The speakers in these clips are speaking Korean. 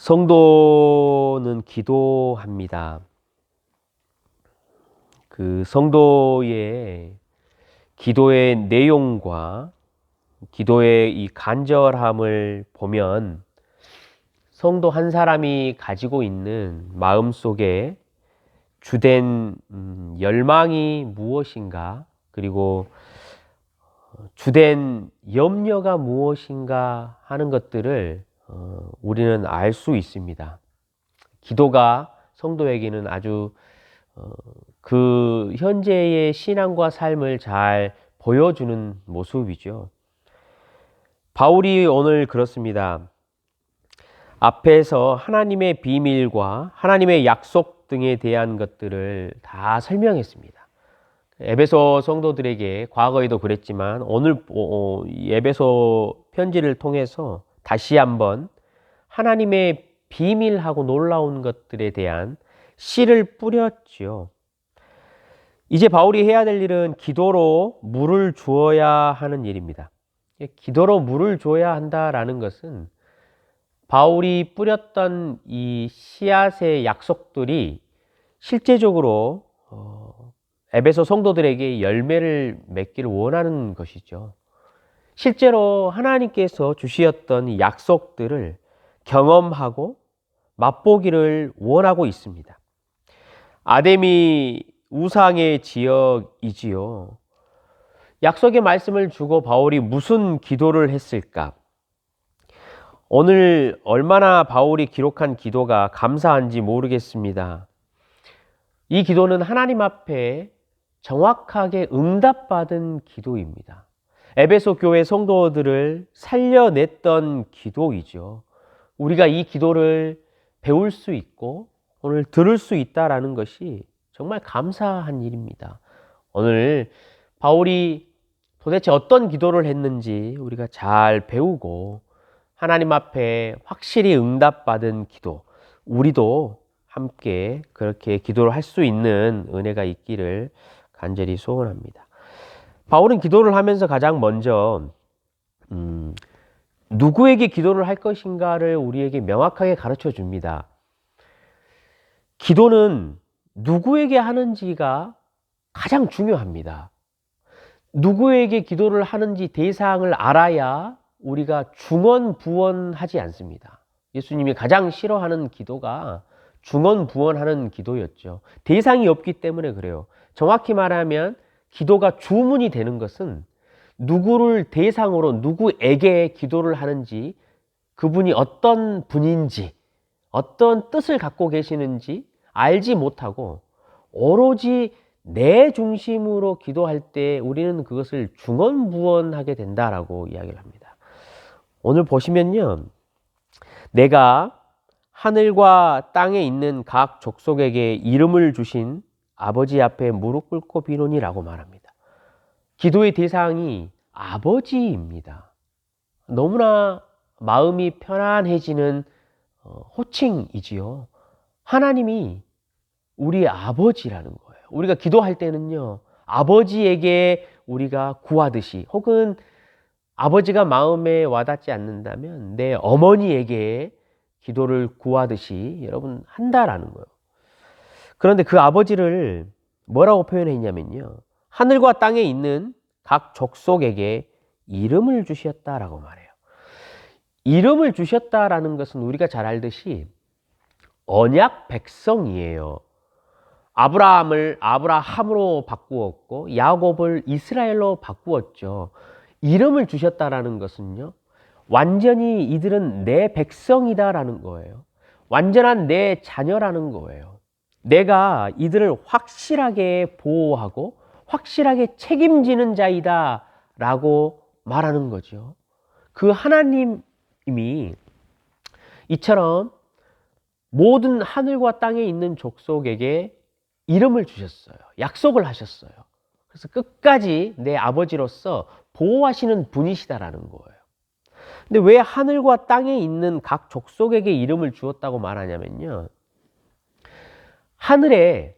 성도는 기도합니다. 그 성도의 기도의 내용과 기도의 이 간절함을 보면 성도 한 사람이 가지고 있는 마음속에 주된 열망이 무엇인가, 그리고 주된 염려가 무엇인가 하는 것들을 우리는 알 수 있습니다. 기도가 성도에게는 아주 그 현재의 신앙과 삶을 잘 보여주는 모습이죠. 바울이 오늘 그렇습니다. 앞에서 하나님의 비밀과 하나님의 약속 등에 대한 것들을 다 설명했습니다. 에베소 성도들에게 과거에도 그랬지만 오늘 에베소 편지를 통해서 다시 한번 하나님의 비밀하고 놀라운 것들에 대한 씨를 뿌렸지요. 이제 바울이 해야 될 일은 기도로 물을 주어야 하는 일입니다. 기도로 물을 줘야 한다라는 것은 바울이 뿌렸던 이 씨앗의 약속들이 실제적으로 에베소 성도들에게 열매를 맺기를 원하는 것이죠. 실제로 하나님께서 주시었던 이 약속들을 경험하고 맛보기를 원하고 있습니다. 아담이 우상의 지역이지요. 약속의 말씀을 주고 바울이 무슨 기도를 했을까? 오늘 얼마나 바울이 기록한 기도가 감사한지 모르겠습니다. 이 기도는 하나님 앞에 정확하게 응답받은 기도입니다. 에베소 교회 성도들을 살려냈던 기도이죠. 우리가 이 기도를 배울 수 있고 오늘 들을 수 있다는 것이 정말 감사한 일입니다. 오늘 바울이 도대체 어떤 기도를 했는지 우리가 잘 배우고 하나님 앞에 확실히 응답받은 기도, 우리도 함께 그렇게 기도를 할 수 있는 은혜가 있기를 간절히 소원합니다. 바울은 기도를 하면서 가장 먼저 누구에게 기도를 할 것인가를 우리에게 명확하게 가르쳐 줍니다. 기도는 누구에게 하는지가 가장 중요합니다. 누구에게 기도를 하는지 대상을 알아야 우리가 중언부언하지 않습니다. 예수님이 가장 싫어하는 기도가 중언부언하는 기도였죠. 대상이 없기 때문에 그래요. 정확히 말하면 기도가 주문이 되는 것은 누구를 대상으로 누구에게 기도를 하는지, 그분이 어떤 분인지, 어떤 뜻을 갖고 계시는지 알지 못하고 오로지 내 중심으로 기도할 때 우리는 그것을 중언부언하게 된다라고 이야기를 합니다. 오늘 보시면요, 내가 하늘과 땅에 있는 각 족속에게 이름을 주신 아버지 앞에 무릎 꿇고 비노니라고 말합니다. 기도의 대상이 아버지입니다. 너무나 마음이 편안해지는 호칭이지요. 하나님이 우리 아버지라는 거예요. 우리가 기도할 때는요, 아버지에게 우리가 구하듯이, 혹은 아버지가 마음에 와닿지 않는다면 내 어머니에게 기도를 구하듯이 여러분 한다라는 거예요. 그런데 그 아버지를 뭐라고 표현했냐면요, 하늘과 땅에 있는 각 족속에게 이름을 주셨다라고 말해요. 이름을 주셨다라는 것은 우리가 잘 알듯이 언약 백성이에요. 아브라함을 아브라함으로 바꾸었고 야곱을 이스라엘로 바꾸었죠. 이름을 주셨다라는 것은요, 완전히 이들은 내 백성이다라는 거예요. 완전한 내 자녀라는 거예요. 내가 이들을 확실하게 보호하고 확실하게 책임지는 자이다 라고 말하는 거죠. 그 하나님이 이처럼 모든 하늘과 땅에 있는 족속에게 이름을 주셨어요. 약속을 하셨어요. 그래서 끝까지 내 아버지로서 보호하시는 분이시다라는 거예요. 근데 왜 하늘과 땅에 있는 각 족속에게 이름을 주었다고 말하냐면요, 하늘에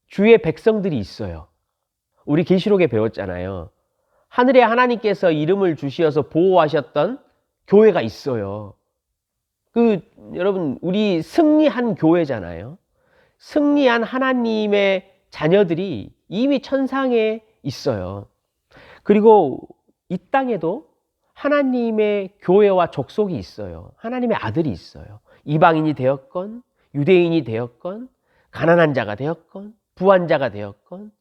주의 백성들이 있어요. 우리 계시록에 배웠잖아요. 하늘에 하나님께서 이름을 주시어서 보호하셨던 교회가 있어요. 여러분, 우리 승리한 교회잖아요. 승리한 하나님의 자녀들이 이미 천상에 있어요. 그리고 이 땅에도 하나님의 교회와 족속이 있어요. 하나님의 아들이 있어요. 이방인이 되었건, 유대인이 되었건, 가난한 자가 되었건, 부한 자가 되었건,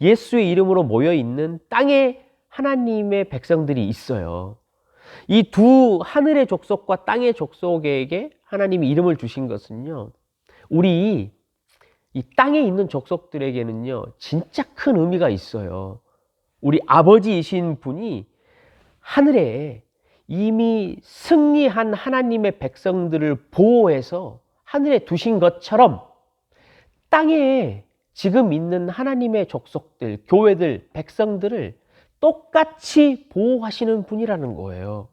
예수의 이름으로 모여있는 땅에 하나님의 백성들이 있어요. 이 두 하늘의 족속과 땅의 족속에게 하나님이 이름을 주신 것은요, 우리 이 땅에 있는 족속들에게는요, 진짜 큰 의미가 있어요. 우리 아버지이신 분이 하늘에 이미 승리한 하나님의 백성들을 보호해서 하늘에 두신 것처럼 땅에 지금 있는 하나님의 족속들, 교회들, 백성들을 똑같이 보호하시는 분이라는 거예요.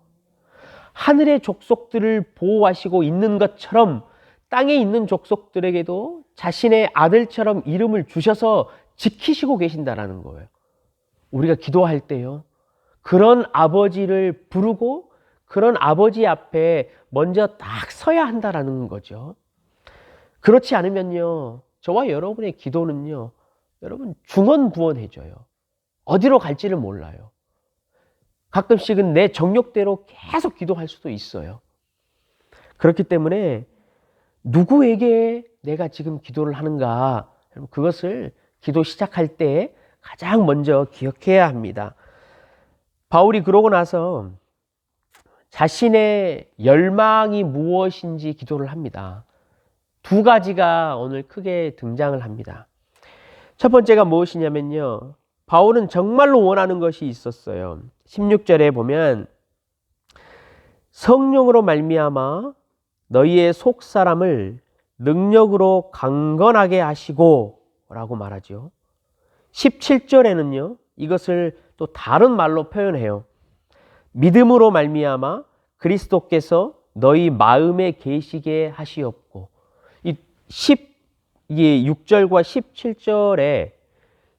하늘의 족속들을 보호하시고 있는 것처럼 땅에 있는 족속들에게도 자신의 아들처럼 이름을 주셔서 지키시고 계신다라는 거예요. 우리가 기도할 때요, 그런 아버지를 부르고 그런 아버지 앞에 먼저 딱 서야 한다라는 거죠. 그렇지 않으면요, 저와 여러분의 기도는요, 여러분 중언부언해져요. 어디로 갈지를 몰라요. 가끔씩은 내 정욕대로 계속 기도할 수도 있어요. 그렇기 때문에 누구에게 내가 지금 기도를 하는가, 그것을 기도 시작할 때 가장 먼저 기억해야 합니다. 바울이 그러고 나서 자신의 열망이 무엇인지 기도를 합니다. 두 가지가 오늘 크게 등장을 합니다. 첫 번째가 무엇이냐면요, 바울은 정말로 원하는 것이 있었어요. 16절에 보면 성령으로 말미암아 너희의 속사람을 능력으로 강건하게 하시고 라고 말하죠. 17절에는요, 이것을 또 다른 말로 표현해요. 믿음으로 말미암아 그리스도께서 너희 마음에 계시게 하시옵고. 이 6절과 17절에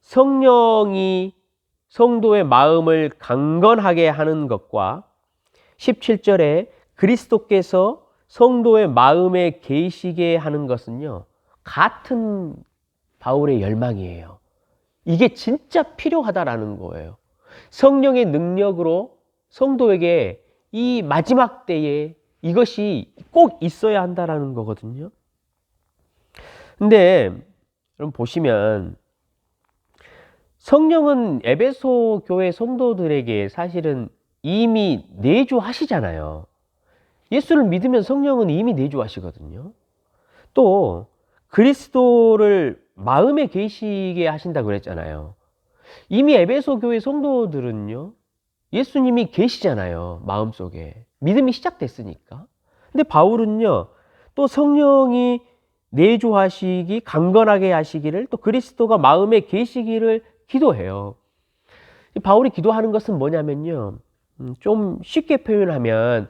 성령이 성도의 마음을 강건하게 하는 것과 17절에 그리스도께서 성도의 마음에 계시게 하는 것은요, 같은 바울의 열망이에요. 이게 진짜 필요하다라는 거예요. 성령의 능력으로 성도에게 이 마지막 때에 이것이 꼭 있어야 한다라는 거거든요. 근데 여러분 보시면 성령은 에베소 교회 성도들에게 사실은 이미 내주하시잖아요. 예수를 믿으면 성령은 이미 내주하시거든요. 또 그리스도를 마음에 계시게 하신다고 그랬잖아요. 이미 에베소 교회 성도들은요, 예수님이 계시잖아요. 마음속에. 믿음이 시작됐으니까. 근데 바울은요, 또 성령이 내주하시기, 강건하게 하시기를, 또 그리스도가 마음에 계시기를 기도해요. 바울이 기도하는 것은 뭐냐면요, 좀 쉽게 표현하면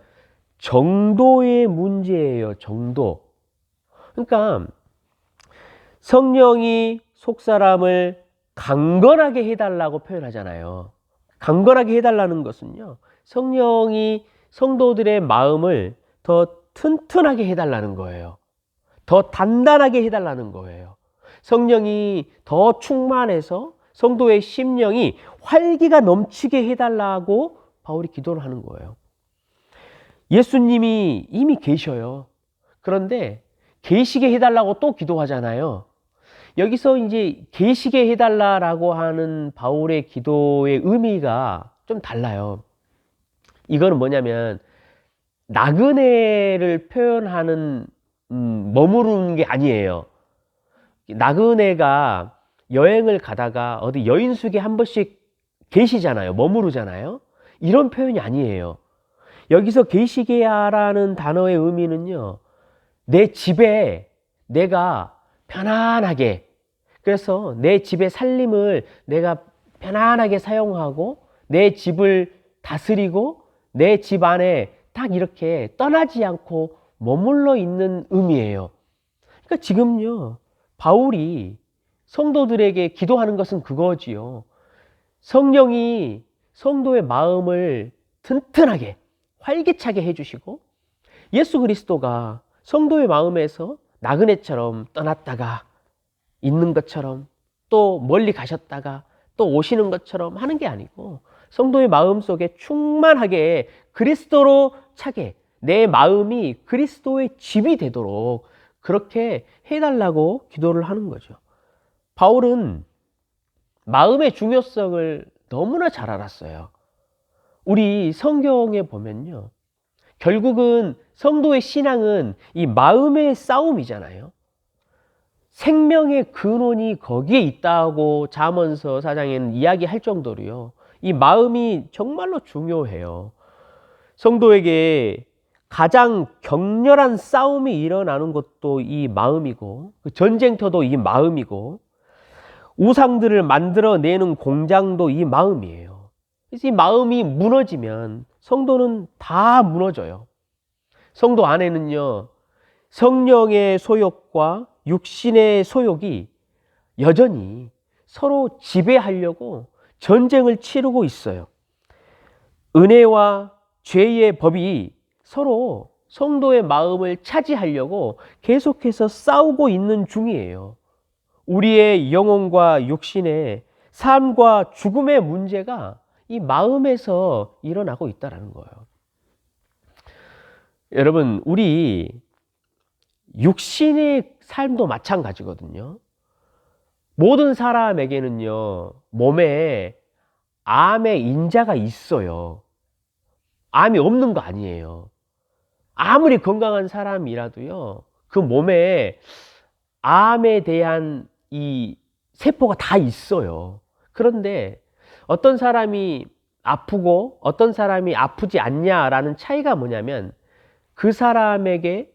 정도의 문제예요. 정도. 그러니까 성령이 속사람을 강건하게 해달라고 표현하잖아요. 강건하게 해달라는 것은요, 성령이 성도들의 마음을 더 튼튼하게 해달라는 거예요. 더 단단하게 해달라는 거예요. 성령이 더 충만해서 성도의 심령이 활기가 넘치게 해달라고 바울이 기도를 하는 거예요. 예수님이 이미 계셔요. 그런데 계시게 해달라고 또 기도하잖아요. 여기서 이제 계시게 해달라고 하는 바울의 기도의 의미가 좀 달라요. 이거는 뭐냐면 나그네를 표현하는 머무르는 게 아니에요. 나그네가 여행을 가다가 어디 여인숙에 한 번씩 계시잖아요. 머무르잖아요. 이런 표현이 아니에요. 여기서 계시게 하라는 단어의 의미는요, 내 집에 내가 편안하게, 그래서 내 집의 살림을 내가 편안하게 사용하고 내 집을 다스리고 내 집 안에 딱 이렇게 떠나지 않고 머물러 있는 의미예요. 그러니까 지금요, 바울이 성도들에게 기도하는 것은 그거지요. 성령이 성도의 마음을 튼튼하게 활기차게 해주시고 예수 그리스도가 성도의 마음에서 나그네처럼 떠났다가 있는 것처럼 또 멀리 가셨다가 또 오시는 것처럼 하는 게 아니고 성도의 마음 속에 충만하게 그리스도로 차게 내 마음이 그리스도의 집이 되도록 그렇게 해달라고 기도를 하는 거죠. 바울은 마음의 중요성을 너무나 잘 알았어요. 우리 성경에 보면요. 결국은 성도의 신앙은 이 마음의 싸움이잖아요. 생명의 근원이 거기에 있다고 잠언서 4장에는 이야기할 정도로요. 이 마음이 정말로 중요해요. 성도에게 가장 격렬한 싸움이 일어나는 것도 이 마음이고, 그 전쟁터도 이 마음이고, 우상들을 만들어내는 공장도 이 마음이에요. 그래서 이 마음이 무너지면 성도는 다 무너져요. 성도 안에는요, 성령의 소욕과 육신의 소욕이 여전히 서로 지배하려고 전쟁을 치르고 있어요. 은혜와 죄의 법이 서로 성도의 마음을 차지하려고 계속해서 싸우고 있는 중이에요. 우리의 영혼과 육신의 삶과 죽음의 문제가 이 마음에서 일어나고 있다는 거예요. 여러분, 우리 육신의 삶도 마찬가지거든요. 모든 사람에게는요, 몸에 암의 인자가 있어요. 암이 없는 거 아니에요. 아무리 건강한 사람이라도요, 그 몸에 암에 대한 이 세포가 다 있어요. 그런데 어떤 사람이 아프고 어떤 사람이 아프지 않냐라는 차이가 뭐냐면 그 사람에게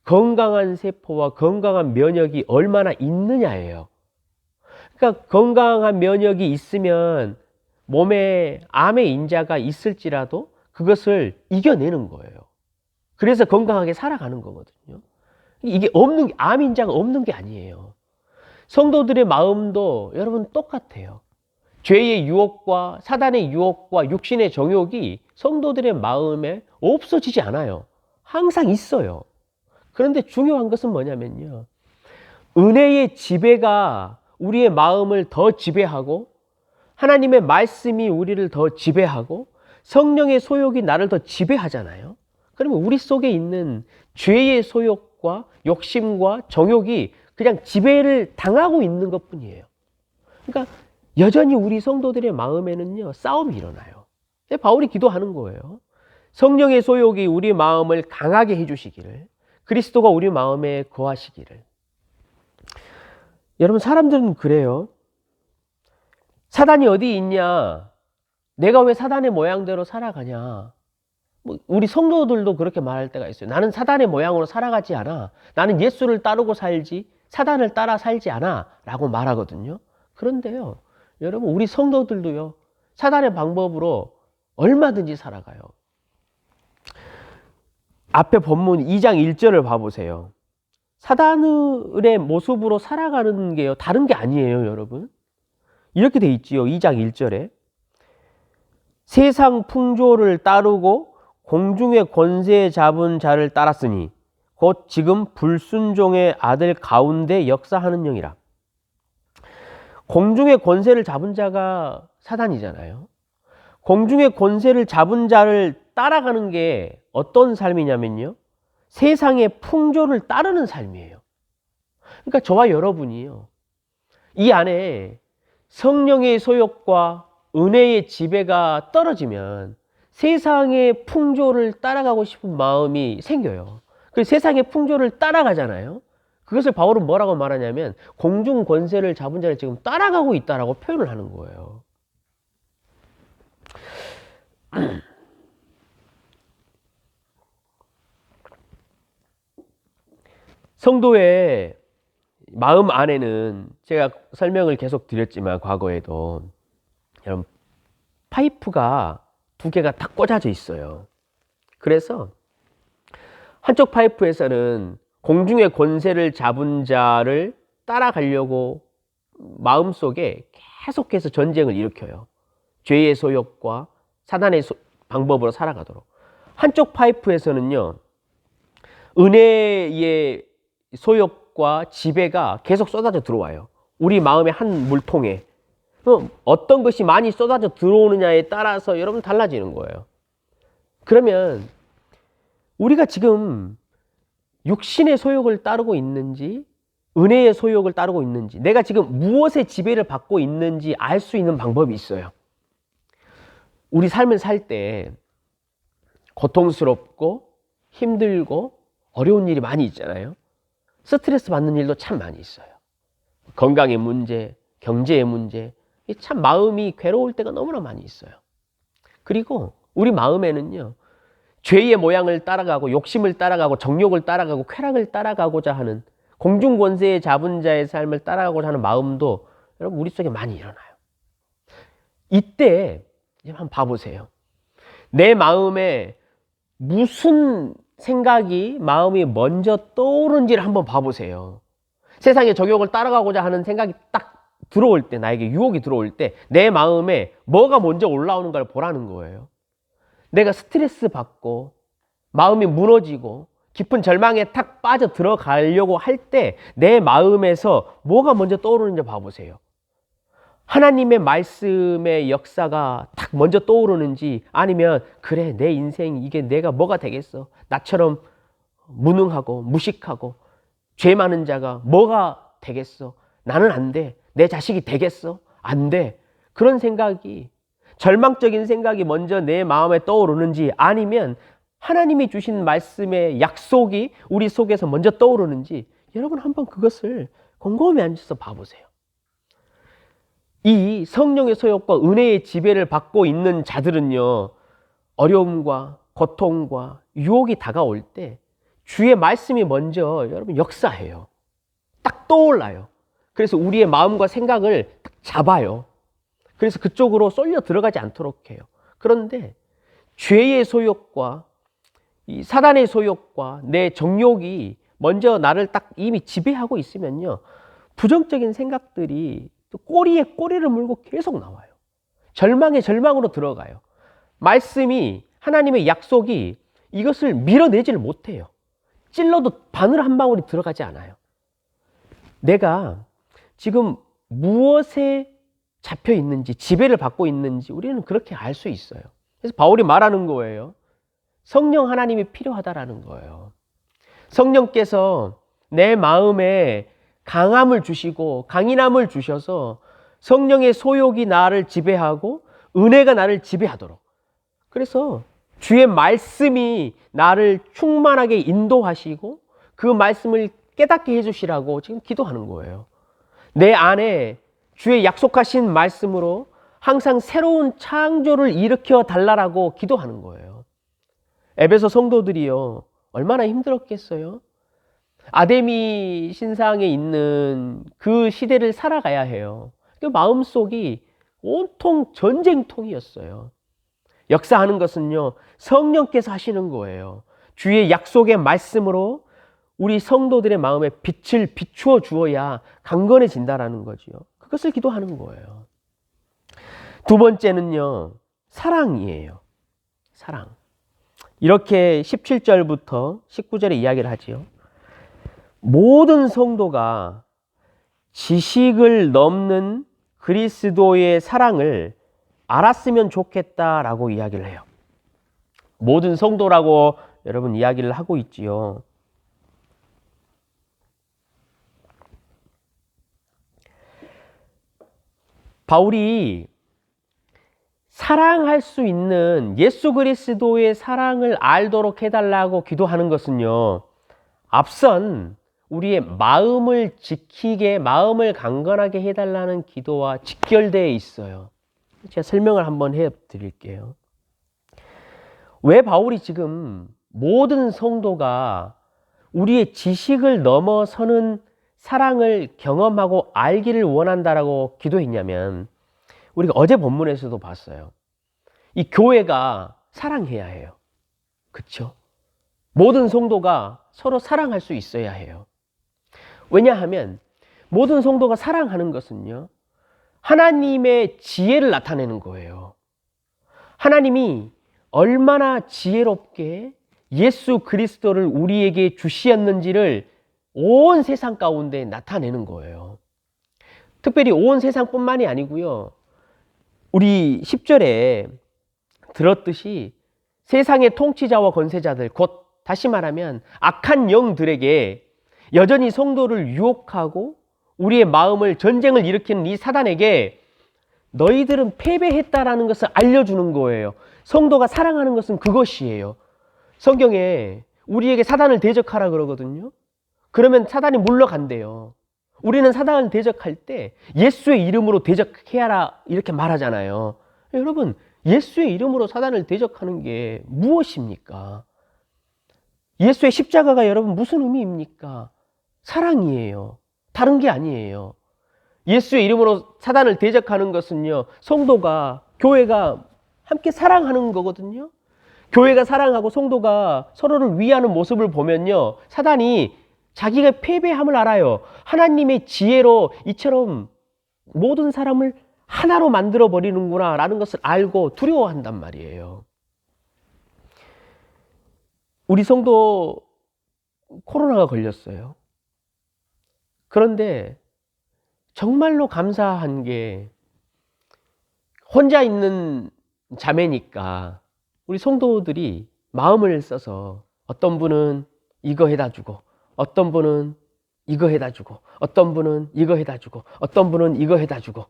건강한 세포와 건강한 면역이 얼마나 있느냐예요. 그러니까 건강한 면역이 있으면 몸에 암의 인자가 있을지라도 그것을 이겨내는 거예요. 그래서 건강하게 살아가는 거거든요. 이게 암 인자가 없는 게 아니에요. 성도들의 마음도 여러분 똑같아요. 죄의 유혹과 사단의 유혹과 육신의 정욕이 성도들의 마음에 없어지지 않아요. 항상 있어요. 그런데 중요한 것은 뭐냐면요. 은혜의 지배가 우리의 마음을 더 지배하고 하나님의 말씀이 우리를 더 지배하고 성령의 소욕이 나를 더 지배하잖아요. 그러면 우리 속에 있는 죄의 소욕과 욕심과 정욕이 그냥 지배를 당하고 있는 것뿐이에요. 그러니까 여전히 우리 성도들의 마음에는요, 싸움이 일어나요. 바울이 기도하는 거예요. 성령의 소욕이 우리 마음을 강하게 해주시기를, 그리스도가 우리 마음에 거하시기를. 여러분, 사람들은 그래요. 사단이 어디 있냐? 내가 왜 사단의 모양대로 살아가냐? 우리 성도들도 그렇게 말할 때가 있어요. 나는 사단의 모양으로 살아가지 않아. 나는 예수를 따르고 살지 사단을 따라 살지 않아 라고 말하거든요. 그런데요, 여러분, 우리 성도들도요, 사단의 방법으로 얼마든지 살아가요. 앞에 본문 2장 1절을 봐보세요. 사단의 모습으로 살아가는 게요, 다른 게 아니에요, 여러분. 이렇게 돼 있지요. 2장 1절에 세상 풍조를 따르고 공중의 권세 잡은 자를 따랐으니 곧 지금 불순종의 아들 가운데 역사하는 영이라. 공중의 권세를 잡은 자가 사단이잖아요. 공중의 권세를 잡은 자를 따라가는 게 어떤 삶이냐면요, 세상의 풍조를 따르는 삶이에요. 그러니까 저와 여러분이요, 이 안에 성령의 소욕과 은혜의 지배가 떨어지면 세상의 풍조를 따라가고 싶은 마음이 생겨요. 그 세상의 풍조를 따라가잖아요. 그것을 바울은 뭐라고 말하냐면 공중 권세를 잡은 자를 지금 따라가고 있다라고 표현을 하는 거예요. 성도의 마음 안에는 제가 설명을 계속 드렸지만 과거에도 여러분, 파이프가 두 개가 다 꽂아져 있어요. 그래서 한쪽 파이프에서는 공중의 권세를 잡은 자를 따라가려고 마음속에 계속해서 전쟁을 일으켜요. 죄의 소욕과 사단의 방법으로 살아가도록. 한쪽 파이프에서는요, 은혜의 소욕과 지배가 계속 쏟아져 들어와요. 우리 마음의 한 물통에. 어떤 것이 많이 쏟아져 들어오느냐에 따라서 여러분 달라지는 거예요. 그러면 우리가 지금 육신의 소욕을 따르고 있는지 은혜의 소욕을 따르고 있는지, 내가 지금 무엇의 지배를 받고 있는지 알 수 있는 방법이 있어요. 우리 삶을 살 때 고통스럽고 힘들고 어려운 일이 많이 있잖아요. 스트레스 받는 일도 참 많이 있어요. 건강의 문제, 경제의 문제, 참 마음이 괴로울 때가 너무나 많이 있어요. 그리고 우리 마음에는요, 죄의 모양을 따라가고 욕심을 따라가고 정욕을 따라가고 쾌락을 따라가고자 하는, 공중권세의 잡은 자의 삶을 따라가고자 하는 마음도 여러분 우리 속에 많이 일어나요. 이때 한번 봐보세요. 내 마음에 무슨 생각이 마음이 먼저 떠오른지를 한번 봐보세요. 세상의 정욕을 따라가고자 하는 생각이 딱 들어올 때, 나에게 유혹이 들어올 때 내 마음에 뭐가 먼저 올라오는가를 보라는 거예요. 내가 스트레스 받고 마음이 무너지고 깊은 절망에 탁 빠져 들어가려고 할 때 내 마음에서 뭐가 먼저 떠오르는지 봐보세요. 하나님의 말씀의 역사가 탁 먼저 떠오르는지, 아니면 그래 내 인생 이게 내가 뭐가 되겠어, 나처럼 무능하고 무식하고 죄 많은 자가 뭐가 되겠어, 나는 안 돼, 내 자식이 되겠어, 안 돼, 그런 생각이, 절망적인 생각이 먼저 내 마음에 떠오르는지, 아니면 하나님이 주신 말씀의 약속이 우리 속에서 먼저 떠오르는지, 여러분 한번 그것을 곰곰이 앉아서 봐보세요. 이 성령의 소욕과 은혜의 지배를 받고 있는 자들은요, 어려움과 고통과 유혹이 다가올 때 주의 말씀이 먼저 여러분 역사해요. 딱 떠올라요. 그래서 우리의 마음과 생각을 딱 잡아요. 그래서 그쪽으로 쏠려 들어가지 않도록 해요. 그런데 죄의 소욕과 이 사단의 소욕과 내 정욕이 먼저 나를 딱 이미 지배하고 있으면요, 부정적인 생각들이 또 꼬리에 꼬리를 물고 계속 나와요. 절망에 절망으로 들어가요. 말씀이, 하나님의 약속이 이것을 밀어내지를 못해요. 찔러도 바늘 한 방울이 들어가지 않아요. 내가 지금 무엇에 잡혀 있는지, 지배를 받고 있는지 우리는 그렇게 알 수 있어요. 그래서 바울이 말하는 거예요. 성령 하나님이 필요하다라는 거예요. 성령께서 내 마음에 강함을 주시고 강인함을 주셔서 성령의 소욕이 나를 지배하고 은혜가 나를 지배하도록, 그래서 주의 말씀이 나를 충만하게 인도하시고 그 말씀을 깨닫게 해주시라고 지금 기도하는 거예요. 내 안에 주의 약속하신 말씀으로 항상 새로운 창조를 일으켜 달라라고 기도하는 거예요. 에베소 성도들이요, 얼마나 힘들었겠어요? 아데미 신상에 있는 그 시대를 살아가야 해요. 그 마음속이 온통 전쟁통이었어요. 역사하는 것은요, 성령께서 하시는 거예요. 주의 약속의 말씀으로 우리 성도들의 마음에 빛을 비추어 주어야 강건해진다라는 거죠. 그것을 기도하는 거예요. 두 번째는요, 사랑이에요. 사랑. 이렇게 17절부터 19절에 이야기를 하지요. 모든 성도가 지식을 넘는 그리스도의 사랑을 알았으면 좋겠다라고 이야기를 해요. 모든 성도라고 여러분 이야기를 하고 있지요. 바울이 사랑할 수 있는 예수 그리스도의 사랑을 알도록 해달라고 기도하는 것은요, 앞선 우리의 마음을 지키게, 마음을 강건하게 해달라는 기도와 직결되어 있어요. 제가 설명을 한번 해드릴게요. 왜 바울이 지금 모든 성도가 우리의 지식을 넘어서는 사랑을 경험하고 알기를 원한다라고 기도했냐면, 우리가 어제 본문에서도 봤어요. 이 교회가 사랑해야 해요. 그렇죠? 모든 성도가 서로 사랑할 수 있어야 해요. 왜냐하면 모든 성도가 사랑하는 것은요, 하나님의 지혜를 나타내는 거예요. 하나님이 얼마나 지혜롭게 예수 그리스도를 우리에게 주시었는지를 온 세상 가운데 나타내는 거예요. 특별히 온 세상뿐만이 아니고요. 우리 10절에 들었듯이 세상의 통치자와 권세자들, 곧 다시 말하면 악한 영들에게 여전히 성도를 유혹하고 우리의 마음을 전쟁을 일으키는 이 사단에게 너희들은 패배했다라는 것을 알려주는 거예요. 성도가 사랑하는 것은 그것이에요. 성경에 우리에게 사단을 대적하라 그러거든요. 그러면 사단이 물러간대요. 우리는 사단을 대적할 때 예수의 이름으로 대적해야 하라 이렇게 말하잖아요. 여러분, 예수의 이름으로 사단을 대적하는 게 무엇입니까? 예수의 십자가가 여러분 무슨 의미입니까? 사랑이에요. 다른 게 아니에요. 예수의 이름으로 사단을 대적하는 것은요, 성도가, 교회가 함께 사랑하는 거거든요. 교회가 사랑하고 성도가 서로를 위하는 모습을 보면요, 사단이 자기가 패배함을 알아요. 하나님의 지혜로 이처럼 모든 사람을 하나로 만들어 버리는구나 라는 것을 알고 두려워한단 말이에요. 우리 성도 코로나가 걸렸어요. 그런데 정말로 감사한 게 혼자 있는 자매니까 우리 성도들이 마음을 써서 어떤 분은 이거 해다 주고, 어떤 분은 이거 해다 주고, 어떤 분은 이거 해다 주고, 어떤 분은 이거 해다 주고,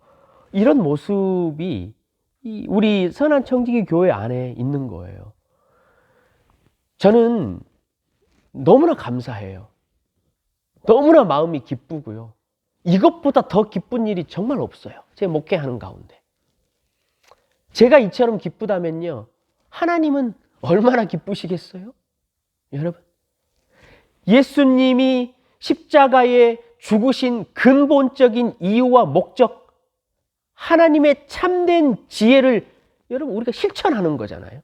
이런 모습이 우리 선한 청지기 교회 안에 있는 거예요. 저는 너무나 감사해요. 너무나 마음이 기쁘고요. 이것보다 더 기쁜 일이 정말 없어요. 제 목회하는 가운데. 제가 이처럼 기쁘다면요, 하나님은 얼마나 기쁘시겠어요? 여러분, 예수님이 십자가에 죽으신 근본적인 이유와 목적, 하나님의 참된 지혜를 여러분 우리가 실천하는 거잖아요.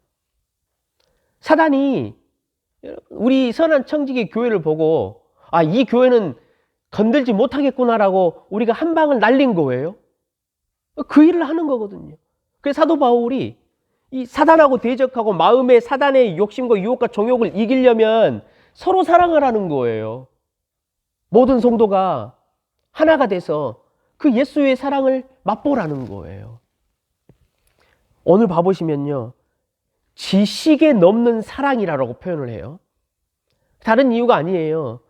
사단이 우리 선한 청지기 교회를 보고 아, 이 교회는 건들지 못하겠구나라고 우리가 한 방을 날린 거예요. 그 일을 하는 거거든요. 그래서 사도 바울이 이 사단하고 대적하고 마음의 사단의 욕심과 유혹과 정욕을 이기려면 서로 사랑을 하는 거예요. 모든 성도가 하나가 돼서 그 예수의 사랑을 맛보라는 거예요. 오늘 봐보시면요, 지식에 넘는 사랑이라고 표현을 해요. 다른 이유가 아니에요.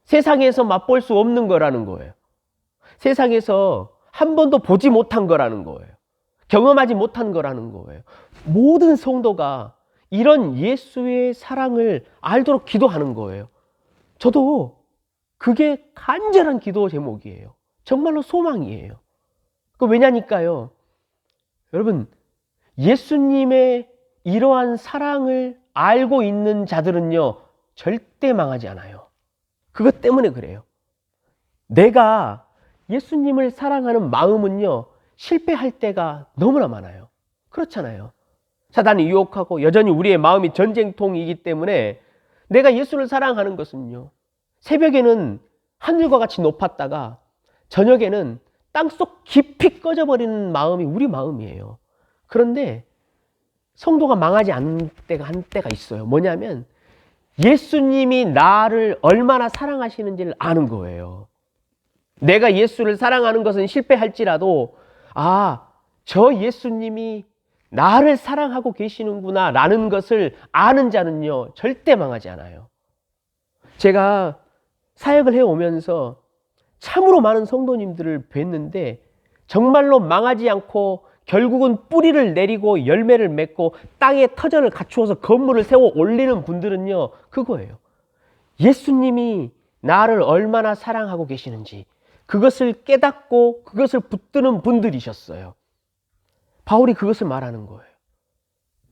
세상에서 맛볼 수 없는 거라는 거예요. 세상에서 한 번도 보지 못한 거라는 거예요. 경험하지 못한 거라는 거예요. 모든 성도가 이런 예수의 사랑을 알도록 기도하는 거예요. 저도 그게 간절한 기도 제목이에요. 정말로 소망이에요. 그 왜냐니까요, 여러분, 예수님의 이러한 사랑을 알고 있는 자들은요, 절대 망하지 않아요. 그것 때문에 그래요. 내가 예수님을 사랑하는 마음은요, 실패할 때가 너무나 많아요. 그렇잖아요. 사단이 유혹하고 여전히 우리의 마음이 전쟁통이기 때문에 내가 예수를 사랑하는 것은요, 새벽에는 하늘과 같이 높았다가 저녁에는 땅속 깊이 꺼져버리는 마음이 우리 마음이에요. 그런데 성도가 망하지 않는 때가 한 때가 있어요. 뭐냐면 예수님이 나를 얼마나 사랑하시는지를 아는 거예요. 내가 예수를 사랑하는 것은 실패할지라도 아, 저 예수님이 나를 사랑하고 계시는구나 라는 것을 아는 자는요, 절대 망하지 않아요. 제가 사역을 해오면서 참으로 많은 성도님들을 뵀는데 정말로 망하지 않고 결국은 뿌리를 내리고 열매를 맺고 땅에 터전을 갖추어서 건물을 세워 올리는 분들은요, 그거예요. 예수님이 나를 얼마나 사랑하고 계시는지 그것을 깨닫고 그것을 붙드는 분들이셨어요. 바울이 그것을 말하는 거예요.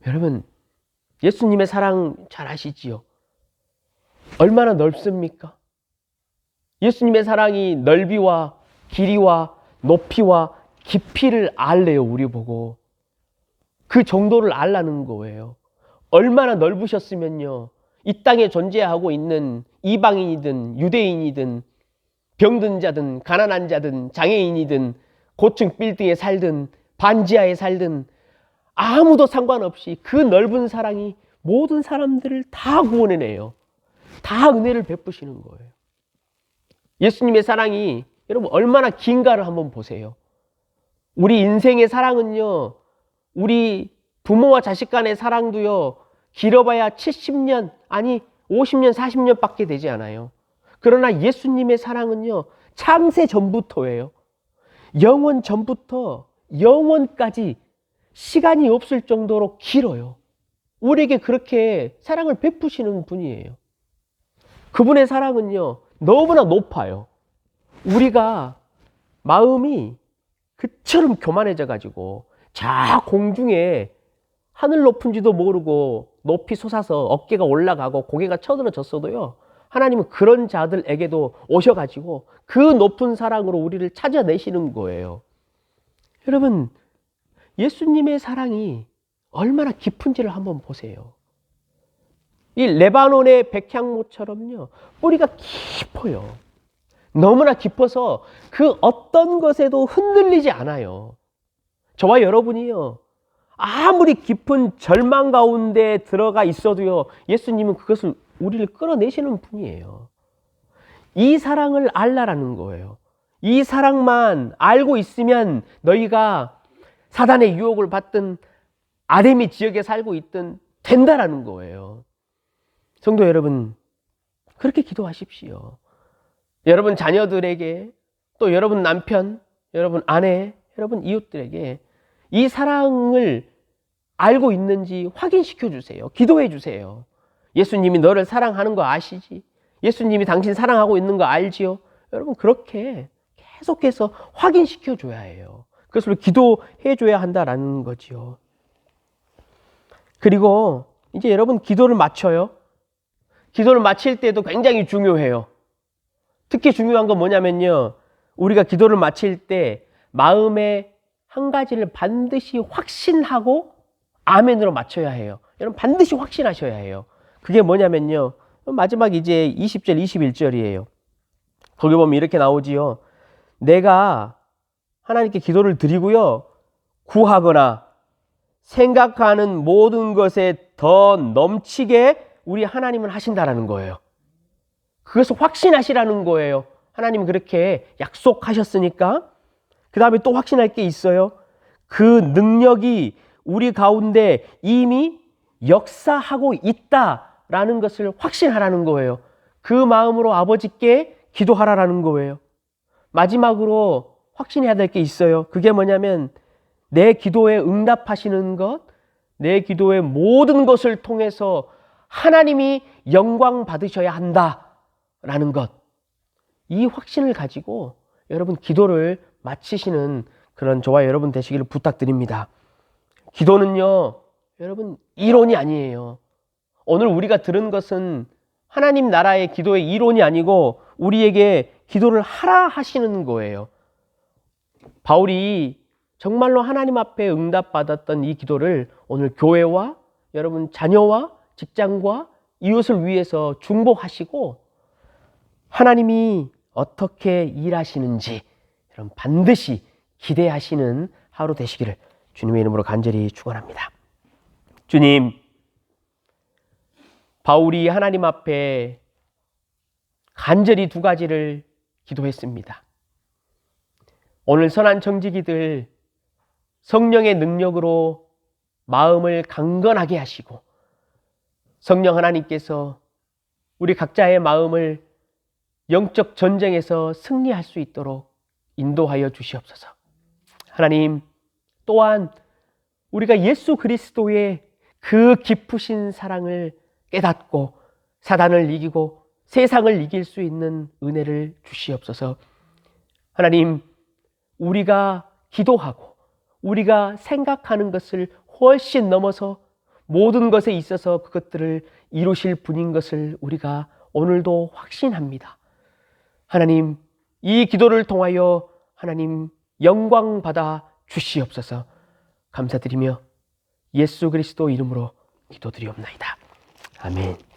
여러분, 예수님의 사랑 잘 아시지요? 얼마나 넓습니까? 예수님의 사랑이 넓이와 길이와 높이와 깊이를 알래요. 우리 보고 그 정도를 알라는 거예요. 얼마나 넓으셨으면요, 이 땅에 존재하고 있는 이방인이든 유대인이든 병든 자든 가난한 자든 장애인이든 고층 빌딩에 살든 반지하에 살든 아무도 상관없이 그 넓은 사랑이 모든 사람들을 다 구원해내요. 다 은혜를 베푸시는 거예요. 예수님의 사랑이 여러분 얼마나 긴가를 한번 보세요. 우리 인생의 사랑은요, 우리 부모와 자식 간의 사랑도요, 길어봐야 70년, 아니 50년, 40년 밖에 되지 않아요. 그러나 예수님의 사랑은요, 창세 전부터예요. 영원 전부터 영원까지 시간이 없을 정도로 길어요. 우리에게 그렇게 사랑을 베푸시는 분이에요. 그분의 사랑은요, 너무나 높아요. 우리가 마음이 그처럼 교만해져 가지고 저 공중에 하늘 높은지도 모르고 높이 솟아서 어깨가 올라가고 고개가 쳐들어졌어도요, 하나님은 그런 자들에게도 오셔가지고 그 높은 사랑으로 우리를 찾아내시는 거예요. 여러분, 예수님의 사랑이 얼마나 깊은지를 한번 보세요. 이 레바논의 백향목처럼요, 뿌리가 깊어요. 너무나 깊어서 그 어떤 것에도 흔들리지 않아요. 저와 여러분이요, 아무리 깊은 절망 가운데 들어가 있어도요, 예수님은 그것을 우리를 끌어내시는 분이에요. 이 사랑을 알라라는 거예요. 이 사랑만 알고 있으면 너희가 사단의 유혹을 받든 아데미 지역에 살고 있든 된다라는 거예요. 성도 여러분, 그렇게 기도하십시오. 여러분 자녀들에게, 또 여러분 남편, 여러분 아내, 여러분 이웃들에게 이 사랑을 알고 있는지 확인시켜 주세요. 기도해 주세요. 예수님이 너를 사랑하는 거 아시지? 예수님이 당신 사랑하고 있는 거 알지요? 여러분, 그렇게 계속해서 확인시켜 줘야 해요. 그것을 기도해 줘야 한다라는 거지요. 그리고 이제 여러분 기도를 마쳐요. 기도를 마칠 때도 굉장히 중요해요. 특히 중요한 건 뭐냐면요, 우리가 기도를 마칠 때 마음에 한 가지를 반드시 확신하고 아멘으로 마쳐야 해요. 여러분 반드시 확신하셔야 해요. 그게 뭐냐면요, 마지막 이제 20절 21절이에요. 거기 보면 이렇게 나오지요. 내가 하나님께 기도를 드리고요, 구하거나 생각하는 모든 것에 더 넘치게 우리 하나님은 하신다라는 거예요. 그것을 확신하시라는 거예요. 하나님은 그렇게 약속하셨으니까. 그 다음에 또 확신할 게 있어요. 그 능력이 우리 가운데 이미 역사하고 있다라는 것을 확신하라는 거예요. 그 마음으로 아버지께 기도하라는 거예요. 마지막으로 확신해야 될 게 있어요. 그게 뭐냐면 내 기도에 응답하시는 것, 내 기도의 모든 것을 통해서 하나님이 영광 받으셔야 한다라는 것. 이 확신을 가지고 여러분 기도를 마치시는 그런 저와 여러분 되시기를 부탁드립니다. 기도는요, 여러분 이론이 아니에요. 오늘 우리가 들은 것은 하나님 나라의 기도의 이론이 아니고 우리에게 기도를 하라 하시는 거예요. 바울이 정말로 하나님 앞에 응답받았던 이 기도를 오늘 교회와 여러분 자녀와 직장과 이웃을 위해서 중보하시고 하나님이 어떻게 일하시는지 여러분 반드시 기대하시는 하루 되시기를 주님의 이름으로 간절히 축원합니다. 주님, 바울이 하나님 앞에 간절히 두 가지를 기도했습니다. 오늘 선한 청지기들 성령의 능력으로 마음을 강건하게 하시고 성령 하나님께서 우리 각자의 마음을 영적 전쟁에서 승리할 수 있도록 인도하여 주시옵소서. 하나님, 또한 우리가 예수 그리스도의 그 깊으신 사랑을 깨닫고 사단을 이기고 세상을 이길 수 있는 은혜를 주시옵소서. 하나님, 우리가 기도하고 우리가 생각하는 것을 훨씬 넘어서 모든 것에 있어서 그것들을 이루실 분인 것을 우리가 오늘도 확신합니다. 하나님, 이 기도를 통하여 하나님 영광 받아 주시옵소서. 감사드리며 예수 그리스도 이름으로 기도드리옵나이다. 아멘.